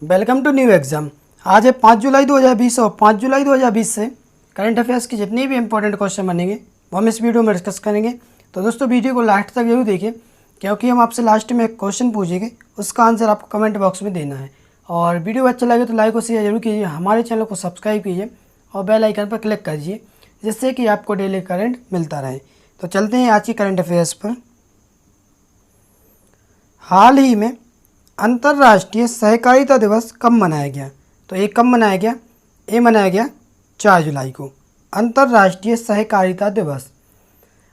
Welcome to new exam. आज है 5 जुलाई 2020 और 5 जुलाई 2020 से करंट अफेयर्स की जितनी भी इंपॉर्टेंट क्वेश्चन बनेंगे वो हम इस वीडियो में डिस्कस करेंगे। तो दोस्तों वीडियो को लास्ट तक जरूर देखिए, क्योंकि हम आपसे लास्ट में एक क्वेश्चन पूछेंगे, उसका आंसर आपको कमेंट बॉक्स में देना है। और वीडियो अच्छा लगे तो लाइक और शेयर जरूर कीजिए, हमारे चैनल को सब्सक्राइब कीजिए और बेल आइकन पर क्लिक कीजिए, जिससे कि आपको डेली करंट मिलता रहे। तो चलते हैं आज की करंट अफेयर्स पर। हाल ही में अंतर्राष्ट्रीय सहकारिता दिवस कब मनाया गया? तो ये कब मनाया गया? ये मनाया गया 4 जुलाई को। अंतर्राष्ट्रीय सहकारिता दिवस।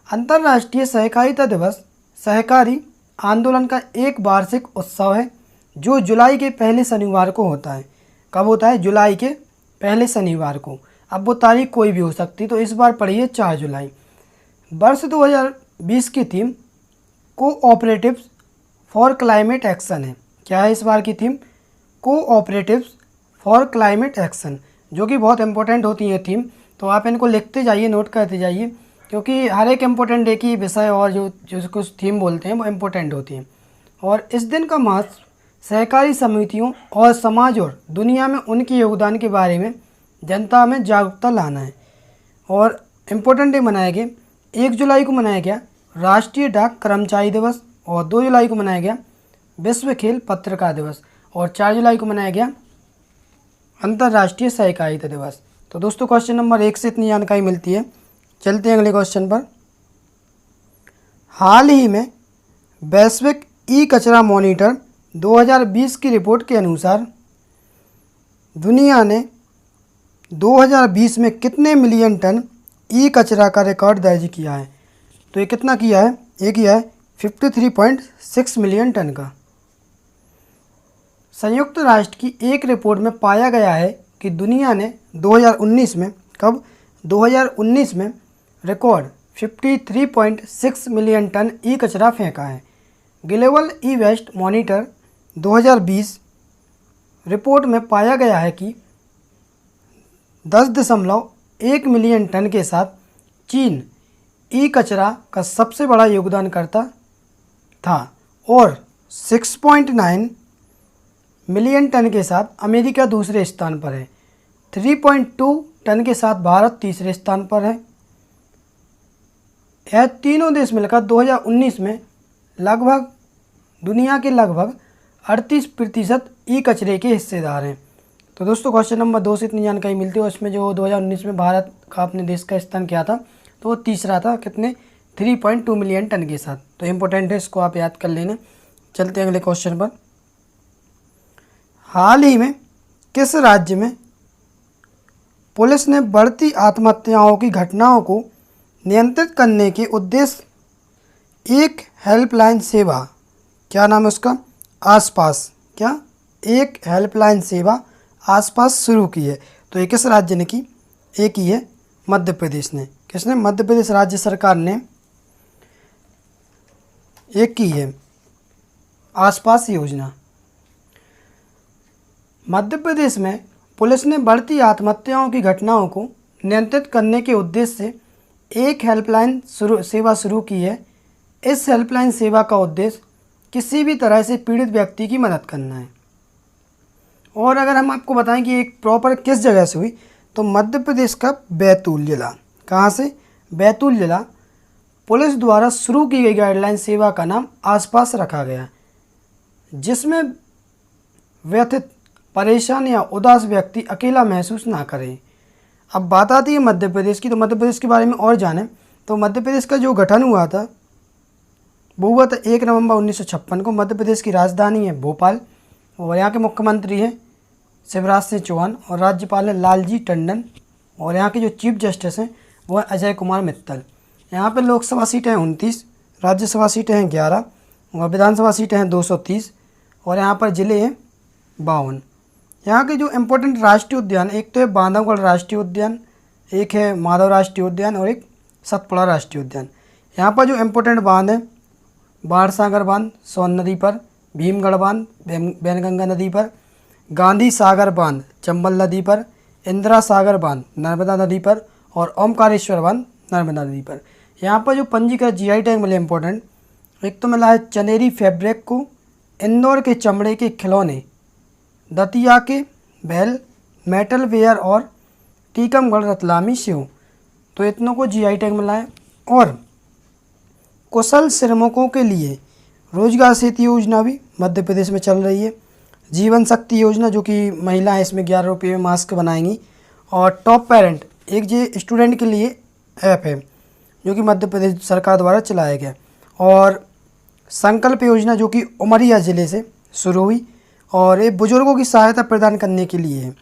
अंतर्राष्ट्रीय सहकारिता दिवस सहकारी आंदोलन का एक वार्षिक उत्सव है जो जुलाई के पहले शनिवार को होता है। कब होता है? जुलाई के पहले शनिवार को। अब वो तारीख कोई भी हो सकती, तो इस बार पड़ी है 4 जुलाई। वर्ष 2020 की theme cooperatives for climate action है। क्या है इस बार की theme? Cooperatives for climate action, जो कि बहुत इंपॉर्टेंट होती है थीम। तो आप इनको लिखते जाइए, नोट करते जाइए, क्योंकि हर एक इम्पोर्टेंट डे की विषय और जो कुछ थीम बोलते हैं वो इम्पोर्टेंट होती हैं। और इस दिन का महत्व सहकारी समितियों और समाज और दुनिया में उनके योगदान के बारे में जनता में जागरूकता लाना है। और इम्पोर्टेंट डे मनाया गया 1 जुलाई को मनाया गया राष्ट्रीय डाक कर्मचारी दिवस, और 2 जुलाई को मनाया गया विश्व खेल पत्रकार दिवस, और 4 जुलाई को मनाया गया अंतर्राष्ट्रीय सहकारिता दिवस। तो दोस्तों क्वेश्चन नंबर 1 से इतनी जानकारी मिलती है। चलते हैं अगले क्वेश्चन पर। हाल ही में वैश्विक ई कचरा मॉनिटर 2020 की रिपोर्ट के अनुसार दुनिया ने 2020 में कितने मिलियन टन ई कचरा का रिकॉर्ड दर्ज किया है? तो ये कितना किया है? ये किया है 53.6 मिलियन टन का। संयुक्त राष्ट्र की एक रिपोर्ट में पाया गया है कि दुनिया ने 2019 में, कब? 2019 में रिकॉर्ड 53.6 मिलियन टन ई कचरा फेंका है। Global e waste monitor 2020 report में पाया गया है कि 10.1 मिलियन टन के साथ चीन ई कचरा का सबसे बड़ा योगदानकर्ता था, और 6.9 मिलियन टन के साथ अमेरिका दूसरे स्थान पर है। 3.2 टन के साथ भारत तीसरे स्थान पर है। यह तीनों देश मिलकर 2019 में लगभग दुनिया के लगभग 38% ई कचरे के हिस्सेदार हैं। तो दोस्तों क्वेश्चन नंबर 2 से इतनी जानकारी मिलती है। उसमें जो 2019 में भारत का अपने देश का स्थान क्या था, तो वो तीसरा था। कितने? 3.2 मिलियन टन के साथ। तो इम्पोर्टेंट है, इसको आप याद कर लेना। चलते हैं अगले क्वेश्चन पर। हाल ही में किस राज्य में पुलिस ने बढ़ती आत्महत्याओं की घटनाओं को नियंत्रित करने के उद्देश्य एक हेल्पलाइन सेवा, क्या नाम है उसका? आसपास। क्या? एक हेल्पलाइन सेवा आसपास शुरू की है। तो ये किस राज्य ने की? एक ही है मध्य प्रदेश ने। किसने? मध्य प्रदेश राज्य सरकार ने एक की है आसपास योजना। मध्य प्रदेश में पुलिस ने बढ़ती आत्महत्याओं की घटनाओं को नियंत्रित करने के उद्देश्य से एक हेल्पलाइन सेवा शुरू की है। इस हेल्पलाइन सेवा का उद्देश्य किसी भी तरह से पीड़ित व्यक्ति की मदद करना है। और अगर हम आपको बताएं कि एक प्रॉपर किस जगह से हुई, तो मध्य प्रदेश का बैतूल जिला। कहाँ से? बैतूल जिला। पुलिस द्वारा शुरू की गई गाइडलाइन सेवा का नाम आसपास रखा गया, जिसमें व्यथित, परेशान या उदास व्यक्ति अकेला महसूस ना करे। अब बात आती है मध्य प्रदेश की। तो मध्य प्रदेश के बारे में और जानें तो मध्य प्रदेश का जो गठन हुआ था वो हुआ था 1 नवंबर 1956 को। मध्य प्रदेश की राजधानी है भोपाल, और यहाँ के मुख्यमंत्री हैं शिवराज सिंह चौहान, और राज्यपाल है लालजी टंडन, और यहाँ के जो चीफ जस्टिस हैं वो है अजय कुमार मित्तल। यहाँ पर लोकसभा सीटें हैं 29, राज्यसभा सीटें हैं 11, और विधानसभा सीटें हैं 230, और यहाँ पर ज़िले हैं 52। यहाँ के जो इम्पोर्टेंट राष्ट्रीय उद्यान, एक तो है बांधवगढ़ राष्ट्रीय उद्यान, एक है माधव राष्ट्रीय उद्यान, और एक सतपुड़ा राष्ट्रीय उद्यान। यहाँ पर जो इम्पोर्टेंट बांध है बाणसागर बांध सोन नदी पर, भीमगढ़ बांध बैनगंगा नदी पर, गांधी सागर बांध चंबल नदी पर, इंदिरा सागर बांध नर्मदा नदी पर, और ओमकारेश्वर बांध नर्मदा नदी पर। यहाँ पर जो पंजीकृत जीआई टैग मिले इम्पोर्टेंट, एक तो मिला है चनेरी फैब्रिक को, इंदौर के चमड़े के खिलौने दतिया के बैल, मेटल वेयर और टीकमगढ़ रतलामी सेव। तो इतनों को जीआई टैग मिला है। और कुशल श्रमिकों के लिए रोजगार सेतु योजना भी मध्य प्रदेश में चल रही है। जीवन शक्ति योजना जो कि महिलाएं इसमें 11 रुपये में मास्क बनाएंगी। और टॉप पेरेंट एक जे स्टूडेंट के लिए ऐप है जो कि मध्य प्रदेश सरकार द्वारा चलाया गया। और संकल्प योजना जो कि उमरिया ज़िले से शुरू हुई और ये बुजुर्गों की सहायता प्रदान करने के लिए है।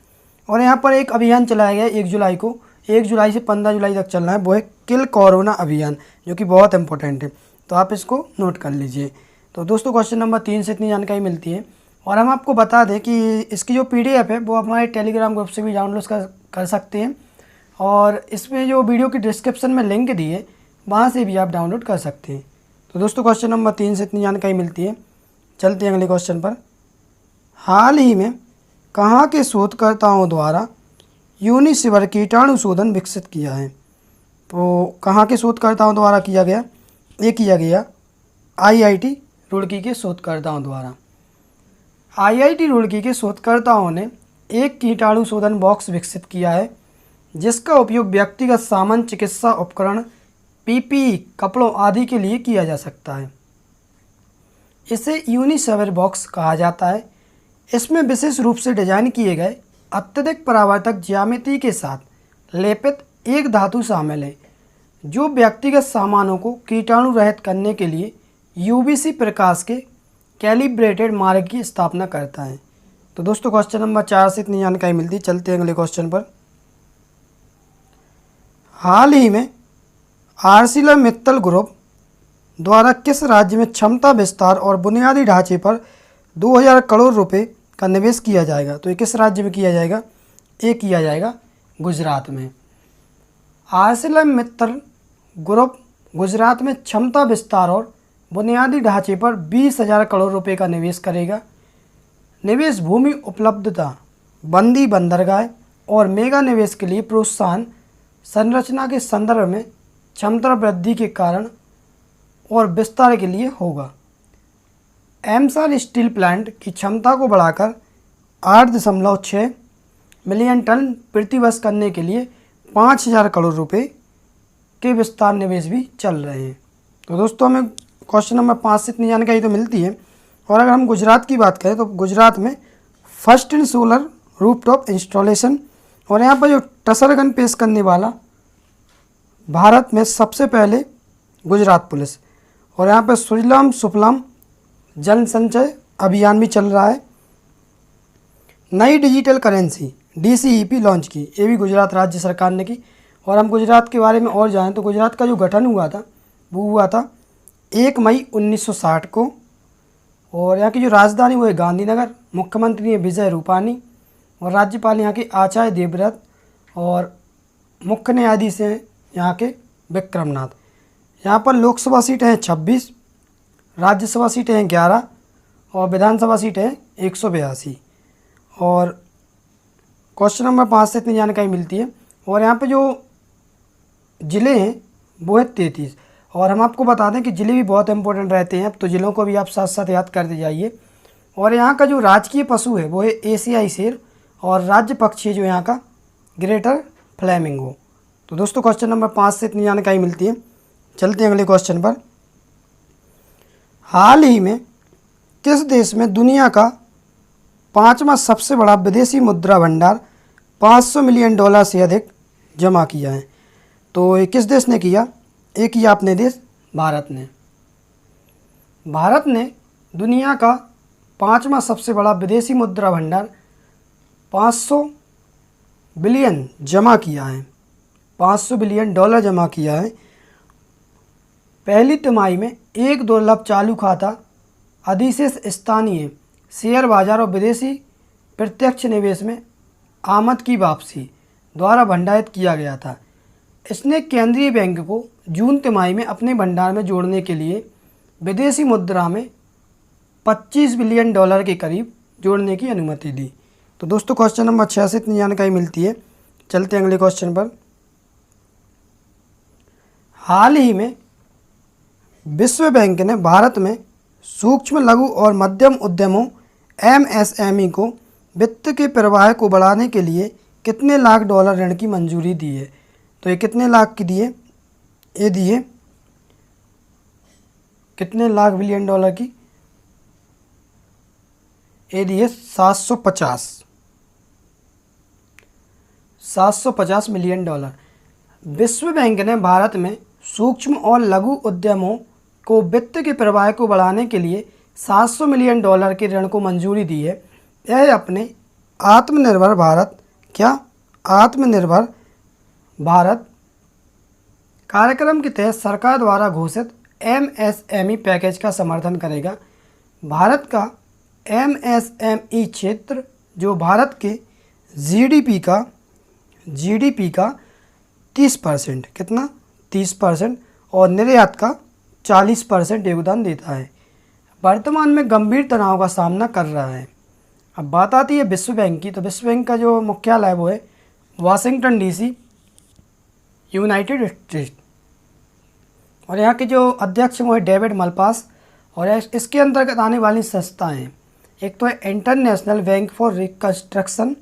और यहाँ पर एक अभियान चलाया गया 1 जुलाई को, 1 जुलाई से 15 जुलाई तक चलना है, वो है किल कोरोना अभियान जो कि बहुत इंपॉर्टेंट है। तो आप इसको नोट कर लीजिए। तो दोस्तों क्वेश्चन नंबर 3 से इतनी जानकारी मिलती है। और हम आपको बता दें कि इसकी जो PDF है वो हमारे टेलीग्राम ग्रुप से भी डाउनलोड कर सकते हैं। और इसमें जो वीडियो की डिस्क्रिप्शन में लिंक दी है वहाँ से भी आप डाउनलोड कर सकते हैं। तो दोस्तों क्वेश्चन नंबर 3 से इतनी जानकारी मिलती है। चलते हैं अगले क्वेश्चन पर। हाल ही में कहाँ के शोधकर्ताओं द्वारा यूनिसिवर कीटाणु शोधन विकसित किया है? तो कहाँ के शोधकर्ताओं द्वारा किया गया? ये किया गया IIT रुड़की के शोधकर्ताओं द्वारा। IIT रुड़की के शोधकर्ताओं ने एक कीटाणु शोधन बॉक्स विकसित किया है जिसका उपयोग व्यक्तिगत सामान, चिकित्सा उपकरण, PPE, कपड़ों आदि के लिए किया जा सकता है। इसे यूनिसिवर बॉक्स कहा जाता है। इसमें विशेष रूप से डिजाइन किए गए अत्यधिक परावर्तक ज्यामिति के साथ लेपित एक धातु शामिल है जो व्यक्तिगत सामानों को कीटाणु रहित करने के लिए UVC प्रकाश के कैलिब्रेटेड मार्ग की स्थापना करता है। तो दोस्तों क्वेश्चन नंबर 4 से इतनी जानकारी मिलती है। चलते हैं अगले क्वेश्चन पर। हाल ही में ArcelorMittal ग्रुप द्वारा किस राज्य में क्षमता विस्तार और बुनियादी ढांचे पर 2000 करोड़ रुपए का निवेश किया जाएगा? तो ये किस राज्य में किया जाएगा? ये किया जाएगा गुजरात में। ArcelorMittal ग्रुप गुजरात में क्षमता विस्तार और बुनियादी ढांचे पर 20,000 करोड़ रुपए का निवेश करेगा। निवेश भूमि उपलब्धता, बंदी बंदरगाह और मेगा निवेश के लिए प्रोत्साहन संरचना के संदर्भ में क्षमता वृद्धि के कारण और विस्तार के लिए होगा। एमसाल स्टील प्लांट की क्षमता को बढ़ाकर 8.6 मिलियन टन प्रतिवर्ष करने के लिए 5,000 करोड़ रुपए के विस्तार निवेश भी चल रहे हैं। तो दोस्तों हमें क्वेश्चन नंबर 5 से इतनी जानकारी तो मिलती है। और अगर हम गुजरात की बात करें तो गुजरात में first in solar rooftop installation और यहाँ पर जो टसर गन पेश करने वाला भारत में सबसे पहले गुजरात पुलिस। और यहाँ पर सुजलाम सुफलाम जन संचय अभियान भी चल रहा है। नई डिजिटल करेंसी DCEP लॉन्च की, ये भी गुजरात राज्य सरकार ने की। और हम गुजरात के बारे में और जानें तो गुजरात का जो गठन हुआ था वो हुआ था 1 मई 1960 को। और यहाँ की जो राजधानी वो है गांधीनगर। मुख्यमंत्री है विजय रूपानी और राज्यपाल यहाँ के आचार्य देवव्रत और मुख्य न्यायाधीश हैं यहाँ के विक्रमनाथ। यहाँ पर लोकसभा सीटें हैं 26, राज्यसभा सीटें हैं 11 और विधानसभा सीटें हैं 182। और क्वेश्चन नंबर 5 से इतनी जानकारी मिलती है। और यहाँ पे जो ज़िले हैं वो है 33। और हम आपको बता दें कि ज़िले भी बहुत इंपॉर्टेंट रहते हैं, तो ज़िलों को भी आप साथ साथ याद करते जाइए। और यहाँ का जो राजकीय पशु है वो है एशियाई शेर और राज्य पक्षी है जो यहाँ का ग्रेटर फ्लेमिंगो। तो दोस्तों क्वेश्चन नंबर 5 से इतनी जानकारी मिलती है। चलते हैं अगले क्वेश्चन पर। हाल ही में किस देश में दुनिया का 5वां सबसे बड़ा विदेशी मुद्रा भंडार $500 मिलियन से अधिक जमा किया है? तो ये किस देश ने किया? एक किया अपने देश भारत ने। भारत ने दुनिया का 5वां सबसे बड़ा विदेशी मुद्रा भंडार $500 बिलियन जमा किया है, $500 बिलियन जमा किया है। पहली तिमाही में एक दुर्लभ चालू खाता अधिशेष स्थानीय शेयर बाजार और विदेशी प्रत्यक्ष निवेश में आमद की वापसी द्वारा भंडारित किया गया था। इसने केंद्रीय बैंक को जून तिमाही में अपने भंडार में जोड़ने के लिए विदेशी मुद्रा में $25 बिलियन के करीब जोड़ने की अनुमति दी। तो दोस्तों क्वेश्चन नंबर 6 से इतनी जानकारी मिलती है। चलते हैं अगले क्वेश्चन पर। हाल ही में विश्व बैंक ने भारत में सूक्ष्म लघु और मध्यम उद्यमों MSME को वित्त के प्रवाह को बढ़ाने के लिए कितने लाख डॉलर ऋण की मंजूरी दी है? तो ये कितने लाख की दी है? ये दी है कितने लाख बिलियन डॉलर की? ये दी है 750 मिलियन डॉलर। विश्व बैंक ने भारत में सूक्ष्म और लघु उद्यमों को वित्त के प्रवाह को बढ़ाने के लिए 700 मिलियन डॉलर के ऋण को मंजूरी दी है। यह अपने आत्मनिर्भर भारत कार्यक्रम के तहत सरकार द्वारा घोषित MSME पैकेज का समर्थन करेगा। भारत का MSME क्षेत्र जो भारत के GDP का 30%, कितना 30%, और निर्यात का 40% योगदान देता है, वर्तमान में गंभीर तनाव का सामना कर रहा है। अब बात आती है विश्व बैंक की। तो विश्व बैंक का जो मुख्यालय है वो है वाशिंगटन DC, यूनाइटेड स्टेट, और यहाँ के जो अध्यक्ष वो है डेविड मलपास। और इसके अंतर्गत आने वाली संस्थाएं हैं, एक तो है international bank for reconstruction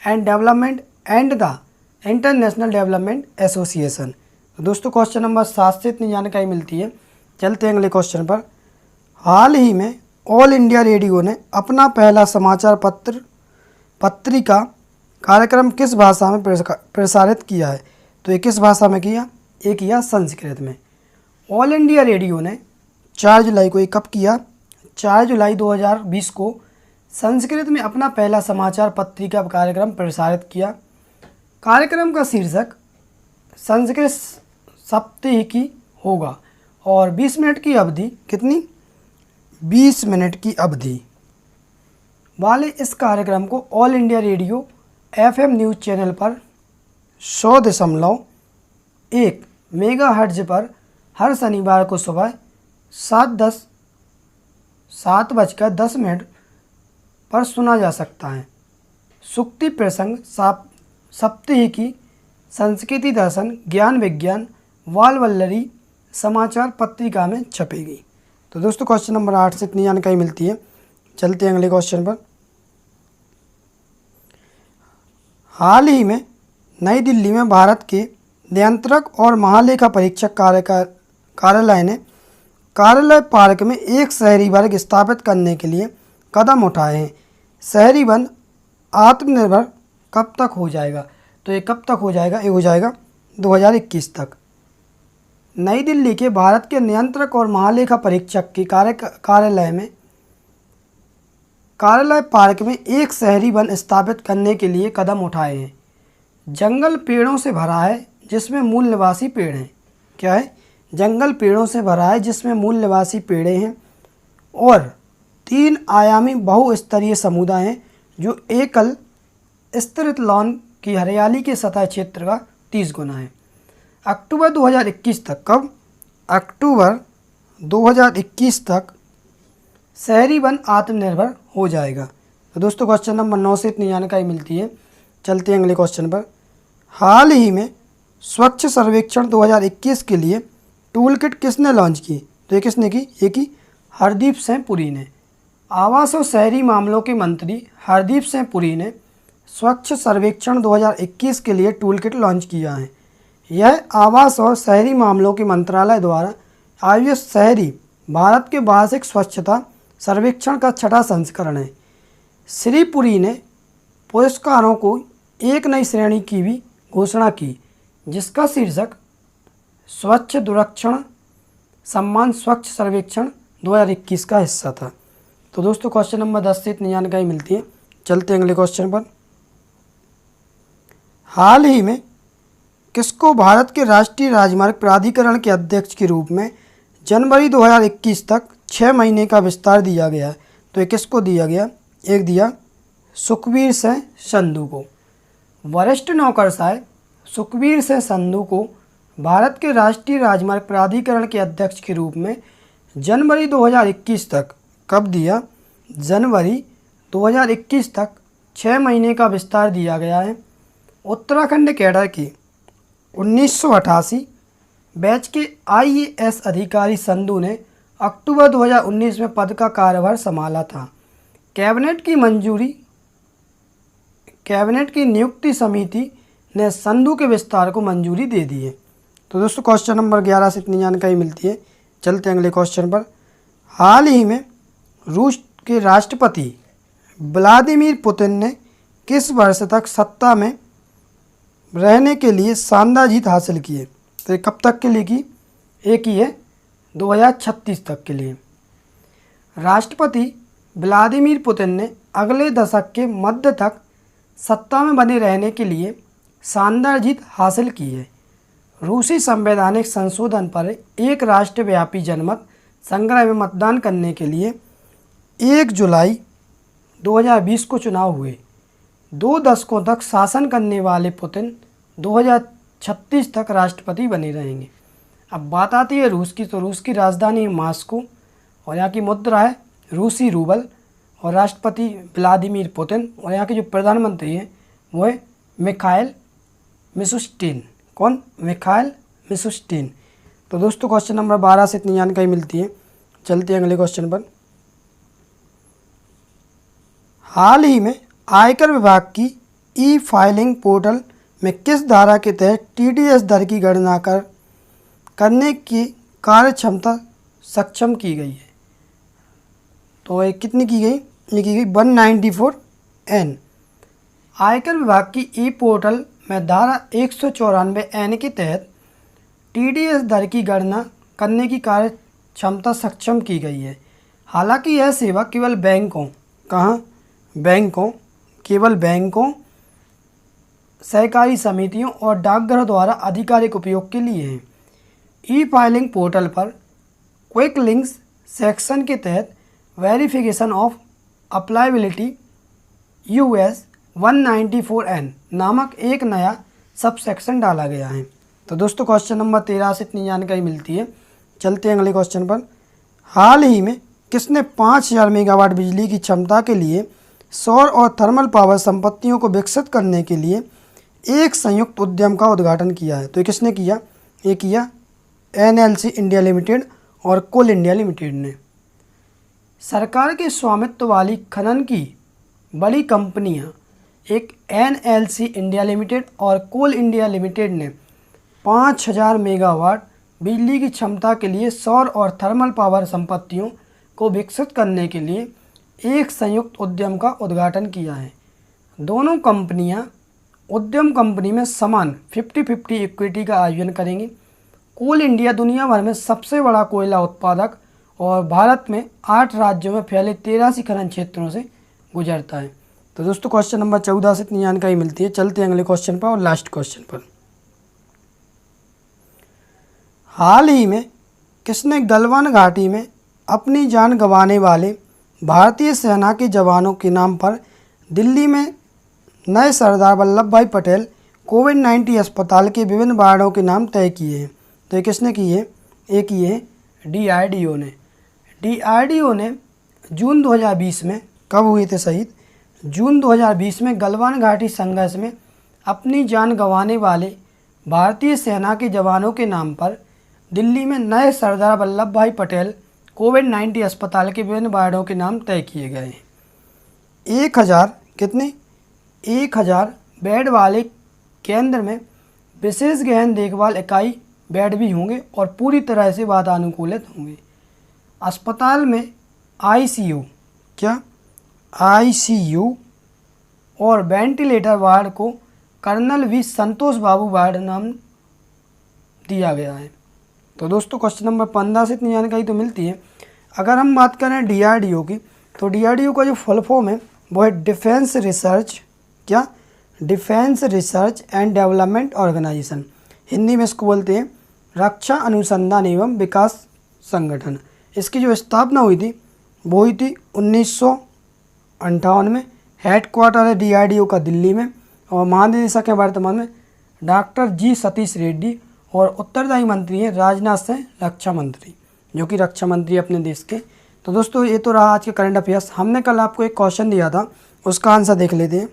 and development and the international development association. तो दोस्तों क्वेश्चन नंबर 7 से इतनी जानकारी मिलती है। चलते हैं अगले क्वेश्चन पर। हाल ही में ऑल इंडिया रेडियो ने अपना पहला समाचार पत्रिका कार्यक्रम किस भाषा में प्रसारित किया है? तो ये किस भाषा में किया? ये किया संस्कृत में। ऑल इंडिया रेडियो ने 4 जुलाई को, ये कब किया? 4 जुलाई 2020 को संस्कृत में अपना पहला समाचार पत्रिका कार्यक्रम प्रसारित किया। कार्यक्रम का शीर्षक संस्कृत सप्ताहिकी होगा और 20 मिनट की अवधि, कितनी? 20 मिनट की अवधि वाले इस कार्यक्रम को all India radio FM news channel पर 100.1 मेगाहर्ट्ज पर हर शनिवार को सुबह 7:10 पर सुना जा सकता है। सूक्ति प्रसंग, सप्ताहिकी, संस्कृति दर्शन, ज्ञान विज्ञान, बाल वल्लरी समाचार पत्रिका में छपेगी। तो दोस्तों क्वेश्चन नंबर 8 से इतनी जानकारी मिलती है। चलते हैं अगले क्वेश्चन पर। हाल ही में नई दिल्ली में भारत के नियंत्रक और महालेखा परीक्षक कार्यालय ने कार्यालय पार्क में एक शहरी वर्ग स्थापित करने के लिए कदम उठाए हैं। शहरी वन आत्मनिर्भर कब तक हो जाएगा? तो ये कब तक हो जाएगा? ये हो जाएगा 2021 तक। नई दिल्ली के भारत के नियंत्रक और महालेखा परीक्षक के कार्यालय पार्क में एक शहरी वन स्थापित करने के लिए कदम उठाए हैं। जंगल पेड़ों से भरा है जिसमें मूल निवासी पेड़ हैं। क्या है? जंगल पेड़ों से भरा है जिसमें मूल निवासी पेड़े हैं और 3 आयामी बहुस्तरीय समुदाय हैं जो एकल स्तरित लॉन की हरियाली के सतह क्षेत्र का 30 गुना है। अक्टूबर 2021 तक, कब? अक्टूबर 2021 तक शहरी वन आत्मनिर्भर हो जाएगा। तो दोस्तों क्वेश्चन नंबर 9 से इतनी जानकारी मिलती है। चलते हैं अगले क्वेश्चन पर। हाल ही में स्वच्छ सर्वेक्षण 2021 के लिए टूल किट किसने लॉन्च की? तो ये किसने की? ये की हरदीप सिंह पुरी ने। आवास और शहरी मामलों के मंत्री हरदीप सिंह पुरी ने स्वच्छ सर्वेक्षण 2021 के लिए टूल किट लॉन्च किया है। यह आवास और शहरी मामलों के मंत्रालय द्वारा आयोजित शहरी भारत के वार्षिक स्वच्छता सर्वेक्षण का 6वां संस्करण है। श्री पुरी ने पुरस्कारों को एक नई श्रेणी की भी घोषणा की जिसका शीर्षक स्वच्छ दुरक्षण सम्मान स्वच्छ सर्वेक्षण 2021 का हिस्सा था। तो दोस्तों क्वेश्चन नंबर 10 से इतनी जानकारी मिलती है। चलते हैं अगले क्वेश्चन पर। हाल ही में किसको भारत के राष्ट्रीय राजमार्ग प्राधिकरण के अध्यक्ष के रूप में जनवरी 2021 तक 6 महीने का विस्तार दिया गया है? तो ये किसको दिया गया? एक दिया सुखबीर सिंह संधू को। वरिष्ठ नौकरशाह सुखबीर सिंह संधू को भारत के राष्ट्रीय राजमार्ग प्राधिकरण के अध्यक्ष के रूप में जनवरी 2021 तक, कब दिया? जनवरी 2021 तक 6 महीने का विस्तार दिया गया है। उत्तराखंड कैडर की 1988 बैच के IAS अधिकारी संधू ने अक्टूबर 2019 में पद का कार्यभार संभाला था। कैबिनेट की मंजूरी कैबिनेट की नियुक्ति समिति ने संधु के विस्तार को मंजूरी दे दी है। तो दोस्तों क्वेश्चन नंबर 11 से इतनी जानकारी मिलती है। चलते हैं अगले क्वेश्चन पर। हाल ही में रूस के राष्ट्रपति व्लादिमीर पुतिन ने किस वर्ष तक सत्ता में रहने के लिए शानदार जीत हासिल की है? तो ये कब तक के लिए की? एक ही है 2036 तक के लिए। राष्ट्रपति व्लादिमीर पुतिन ने अगले दशक के मध्य तक सत्ता में बने रहने के लिए शानदार जीत हासिल की है। रूसी संवैधानिक संशोधन पर एक राष्ट्रव्यापी जनमत संग्रह में मतदान करने के लिए 1 जुलाई 2020 को चुनाव हुए। 2 दशकों तक शासन करने वाले पुतिन 2036 तक राष्ट्रपति बने रहेंगे। अब बात आती है रूस की, तो रूस की राजधानी है मॉस्को और यहाँ की मुद्रा है रूसी रूबल और राष्ट्रपति व्लादिमीर पुतिन और यहाँ के जो प्रधानमंत्री हैं वो है मिखाइल मिशुस्टिन। कौन? Mikhail Mishustin. तो दोस्तों क्वेश्चन नंबर 12 से इतनी जानकारी मिलती है। चलते हैं अगले क्वेश्चन पर। हाल ही में आयकर विभाग की ई फाइलिंग पोर्टल में किस धारा के तहत टीडीएस दर की गणना करने की कार्य क्षमता सक्षम की गई है? तो ये कितनी की गई? ये की गई 194N। आयकर विभाग की ई पोर्टल में धारा 194N के तहत टीडीएस दर की गणना करने की कार्य क्षमता सक्षम की गई है। हालांकि यह सेवा केवल बैंकों, कहाँ? बैंकों, केवल बैंकों, सहकारी समितियों और डाकघरों द्वारा आधिकारिक उपयोग के लिए है। ई फाइलिंग पोर्टल पर क्विक लिंक्स सेक्शन के तहत वेरिफिकेशन ऑफ अप्लाइबिलिटी US 194N नामक एक नया सब सेक्शन डाला गया है। तो दोस्तों क्वेश्चन नंबर 13 से इतनी जानकारी मिलती है। चलते हैं अगले क्वेश्चन पर। हाल ही में किसने 5000 मेगावाट बिजली की क्षमता के लिए सौर और थर्मल पावर संपत्तियों को विकसित करने के लिए एक संयुक्त उद्यम का उद्घाटन किया है? तो ये किसने किया? ये किया NLC इंडिया लिमिटेड और कोल इंडिया लिमिटेड ने। सरकार के स्वामित्व वाली खनन की बड़ी कंपनियां एक NLC इंडिया लिमिटेड और कोल इंडिया लिमिटेड ने 5000 मेगावाट बिजली की क्षमता के लिए सौर और थर्मल पावर संपत्तियों को विकसित करने के लिए एक संयुक्त उद्यम का उद्घाटन किया है। दोनों कंपनियां उद्यम कंपनी में समान 50-50 इक्विटी का आयोजन करेंगी। कोल इंडिया दुनिया भर में सबसे बड़ा कोयला उत्पादक और भारत में 8 राज्यों में फैले 83 खनन क्षेत्रों से गुजरता है। तो दोस्तों क्वेश्चन नंबर 14 से इतनी जानकारी मिलती है। चलते हैं अगले क्वेश्चन पर और लास्ट क्वेश्चन पर। हाल ही में किसने गलवान घाटी में अपनी जान गंवाने वाले भारतीय सेना के जवानों के नाम पर दिल्ली में नए सरदार वल्लभ भाई पटेल कोविड-19 अस्पताल के विभिन्न वार्डों के नाम तय किए हैं? तो ये किसने किए? एक ये DRDO ने। DRDO ने जून 2020 में, कब हुए थे शहीद? जून 2020 में गलवान घाटी संघर्ष में अपनी जान गंवाने वाले भारतीय सेना के जवानों के नाम पर दिल्ली में नए सरदार वल्लभ भाई पटेल कोविड-19 अस्पताल के विभिन्न वार्डों के नाम तय किए गए हैं। 1000 कितने? 1000 बेड वाले केंद्र में विशेष गहन देखभाल इकाई बेड भी होंगे और पूरी तरह से वातानुकूलित होंगे। अस्पताल में ICU, क्या? ICU और वेंटिलेटर वार्ड को colonel V Santosh Babu ward नाम दिया गया है। तो दोस्तों क्वेश्चन नंबर 15 से इतनी जानकारी तो मिलती है। अगर हम बात करें DRDO की, तो DRDO का जो फुल फॉर्म है वो है डिफेंस रिसर्च, क्या? Defence research and development organisation. Hindi में इसको बोलते हैं रक्षा अनुसंधान एवं विकास संगठन। इसकी जो स्थापना हुई थी वो हुई थी 1958 में। हेडक्वार्टर है DRDO का दिल्ली में और महानिदेशक है वर्तमान में डॉक्टर G सतीश रेड्डी और उत्तरदायी मंत्री हैं राजनाथ सिंह, रक्षा मंत्री, जो कि रक्षा मंत्री अपने देश के। तो दोस्तों ये तो रहा आज के करंट अफेयर्स। हमने कल आपको एक क्वेश्चन दिया था, उसका आंसर देख लेते हैं।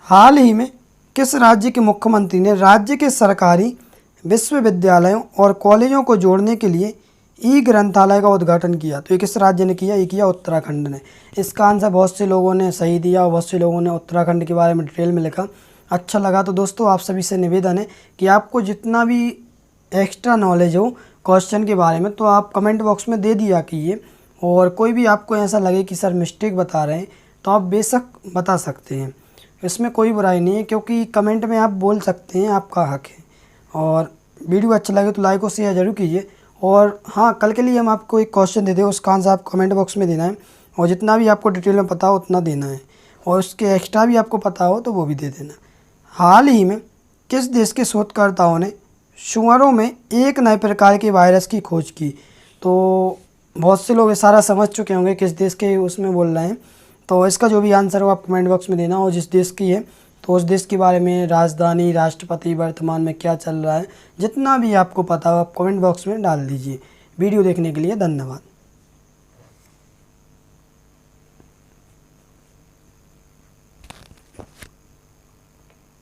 हाल ही में किस राज्य के मुख्यमंत्री ने राज्य के सरकारी विश्वविद्यालयों और कॉलेजों को जोड़ने के लिए ई ग्रंथालय का उद्घाटन किया? तो ये किस राज्य ने किया? ये किया उत्तराखंड ने। इसका आंसर बहुत से लोगों ने सही दिया और बहुत से लोगों ने उत्तराखंड के बारे में डिटेल में लिखा। अच्छा लगा तो दोस्तों आप सभी से निवेदन है कि आपको जितना भी एक्स्ट्रा नॉलेज हो क्वेश्चन के बारे में तो आप कमेंट बॉक्स में दे दिया कीजिए, और कोई भी आपको ऐसा लगे कि सर मिस्टेक बता रहे हैं तो आप बेशक बता सकते हैं, इसमें कोई बुराई नहीं है, क्योंकि कमेंट में आप बोल सकते हैं, आपका हक है। और वीडियो अच्छा लगे तो लाइक और शेयर जरूर कीजिए। और हाँ, कल के लिए हम आपको एक क्वेश्चन देते हैं, उसका आंसर आप कमेंट बॉक्स में देना है, और जितना भी आपको डिटेल में पता हो उतना देना है, और उसके एक्स्ट्रा भी आपको पता हो तो वो भी दे देना। हाल ही में किस देश के शोधकर्ताओं ने सुअरों में एक नए प्रकार के वायरस की खोज की? तो बहुत से लोग इशारा समझ चुके होंगे किस देश के उसमें बोल रहे हैं, तो इसका जो भी आंसर हो आप कमेंट बॉक्स में देना, और जिस देश की है तो उस देश के बारे में, राजधानी, राष्ट्रपति, वर्तमान में क्या चल रहा है, जितना भी आपको पता हो आप कमेंट बॉक्स में डाल दीजिए। वीडियो देखने के लिए धन्यवाद।